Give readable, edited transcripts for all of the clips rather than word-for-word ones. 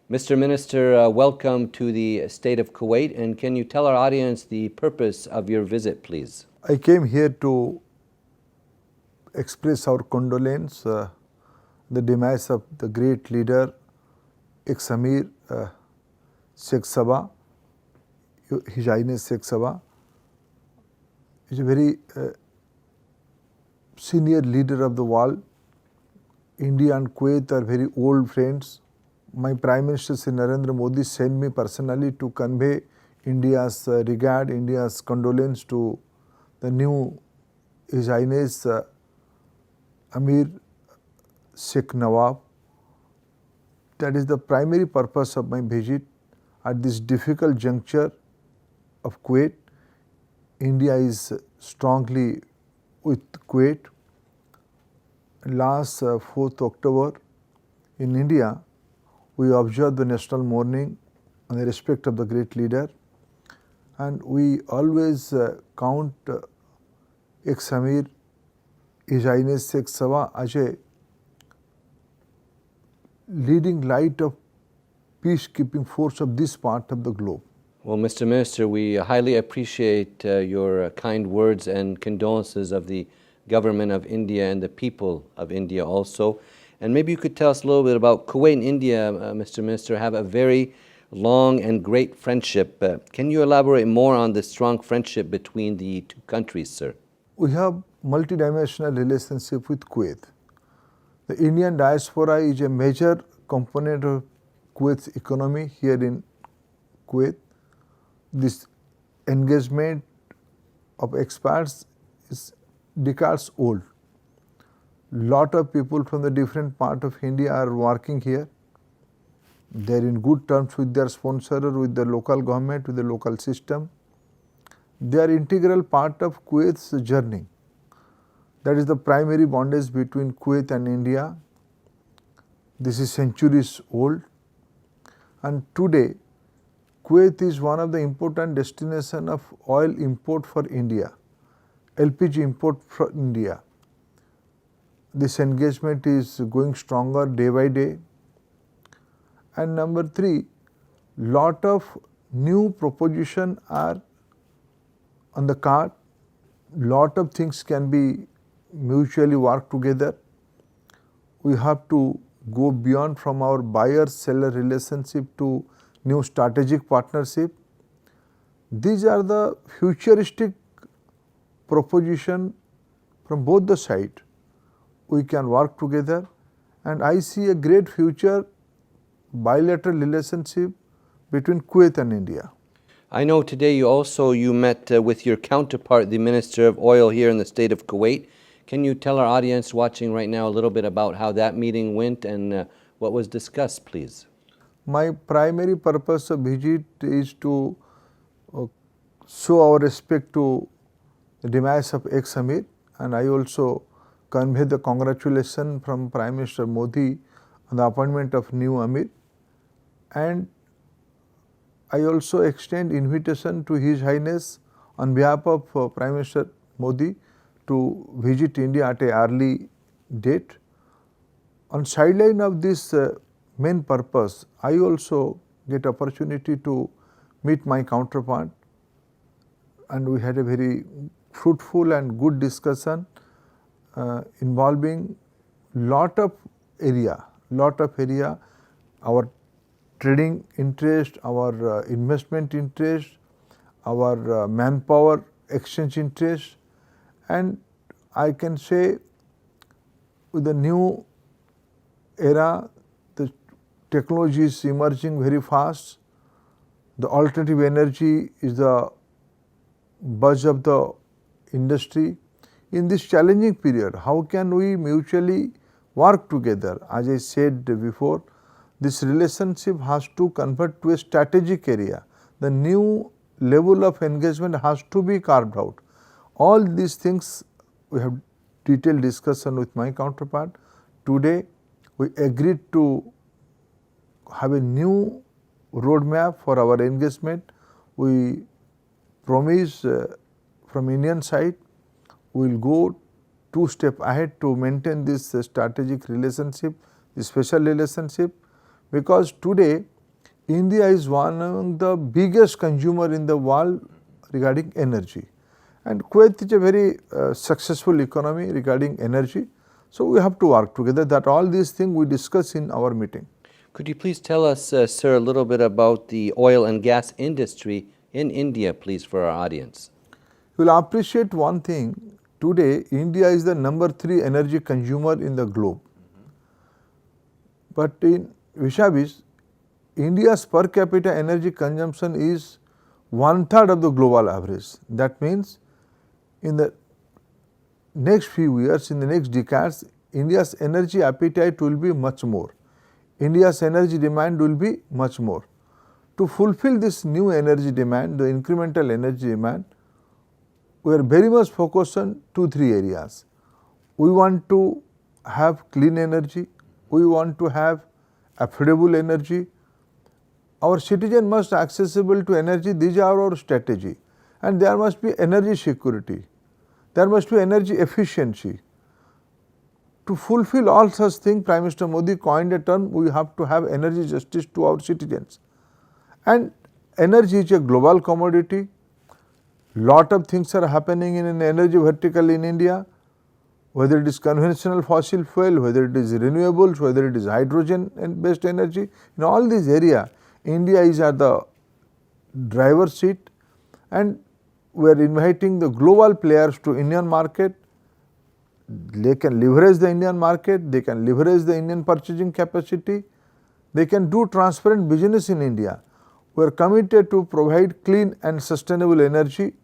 Mr. Minister, welcome to the state of Kuwait, and can you tell our audience the purpose of your visit, please? I came here to express our condolence the demise of the great leader ex-Amir Sheikh Sabah, His Highness Sheikh Sabah. He is a very senior leader of the world. India and Kuwait are very old friends. My Prime Minister Sri Narendra Modi sent me personally to convey India's regard, India's condolence to the new His Highness Amir Sheikh Nawab. That is the primary purpose of my visit at this difficult juncture of Kuwait. India is strongly with Kuwait. Last 4th October in India, we observed the national mourning in the respect of the great leader, and we always count ex-Amir His Highness Sheikh Sabah as a leading light of peacekeeping force of this part of the globe. Well, Mr. Minister, we highly appreciate your kind words and condolences of the government of India and the people of India also. And maybe you could tell us a little bit about Kuwait and India, Mr. Minister, have a very long and great friendship. Can you elaborate more on the strong friendship between the two countries, sir? We have multidimensional relationship with Kuwait. The Indian diaspora is a major component of Kuwait's economy here in Kuwait. This engagement of expats is decades old. Lot of people from the different part of India are working here. They are in good terms with their sponsor, with the local government, with the local system. They are integral part of Kuwait's journey. That is the primary bondage between Kuwait and India. This is centuries old, and today Kuwait is one of the important destinations of oil import for India, LPG import for India. This engagement is going stronger day by day. And number 3, lot of new propositions are on the card. Lot of things can be mutually work together. We have to go beyond from our buyer-seller relationship to new strategic partnership. These are the futuristic proposition from both the sides. We can work together, and I see a great future bilateral relationship between Kuwait and India. I know today you met with your counterpart, the Minister of Oil here in the state of Kuwait. Can you tell our audience watching right now a little bit about how that meeting went and what was discussed, please? My primary purpose of visit is to show our respect to the demise of ex-Amir, and I also convey the congratulations from Prime Minister Modi on the appointment of new Amir, and I also extend invitation to His Highness on behalf of Prime Minister Modi to visit India at an early date. On sideline of this main purpose, I also get opportunity to meet my counterpart, and we had a very fruitful and good discussion involving lot of area, our trading interest, our investment interest, our manpower exchange interest, and I can say with the new era, the technology is emerging very fast. The alternative energy is the buzz of the industry. In this challenging period, how can we mutually work together? As I said before, this relationship has to convert to a strategic area. The new level of engagement has to be carved out. All these things we have detailed discussion with my counterpart. Today we agreed to have a new roadmap for our engagement. We promise from Indian side we will go 2 steps ahead to maintain this strategic relationship, this special relationship, because today India is one among the biggest consumer in the world regarding energy. And Kuwait is a very successful economy regarding energy. So we have to work together. That all these things we discuss in our meeting. Could you please tell us, sir, a little bit about the oil and gas industry in India, please, for our audience? You will appreciate one thing. Today, India is the number 3 energy consumer in the globe. But in vis-a-vis, India's per capita energy consumption is 1/3 of the global average. That means in the next few years, in the next decades, India's energy appetite will be much more. India's energy demand will be much more. To fulfill this new energy demand, the incremental energy demand, we are very much focused on 2-3 areas. We want to have clean energy, we want to have affordable energy. Our citizen must accessible to energy, these are our strategy. And there must be energy security, there must be energy efficiency. To fulfill all such things, Prime Minister Modi coined a term, we have to have energy justice to our citizens. And energy is a global commodity. Lot of things are happening in an energy vertical in India, whether it is conventional fossil fuel, whether it is renewables, whether it is hydrogen and based energy. In all these areas, India is at the driver's seat, and we are inviting the global players to Indian market. They can leverage the Indian market, they can leverage the Indian purchasing capacity, they can do transparent business in India. We are committed to provide clean and sustainable energy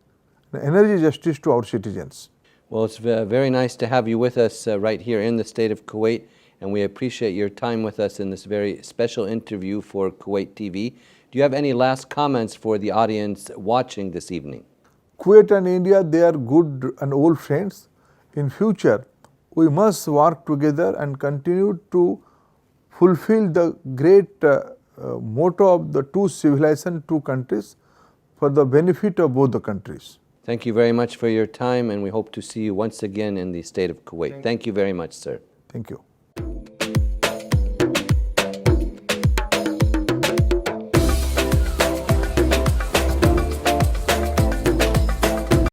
justice to our citizens. Well, it's very nice to have you with us right here in the state of Kuwait, and we appreciate your time with us in this very special interview for Kuwait TV. Do you have any last comments for the audience watching this evening? Kuwait and India, they are good and old friends. In future, we must work together and continue to fulfill the great motto of the two civilizations, two countries, for the benefit of both the countries. Thank you very much for your time, and we hope to see you once again in the state of Kuwait. Thank you very much, sir. Thank you.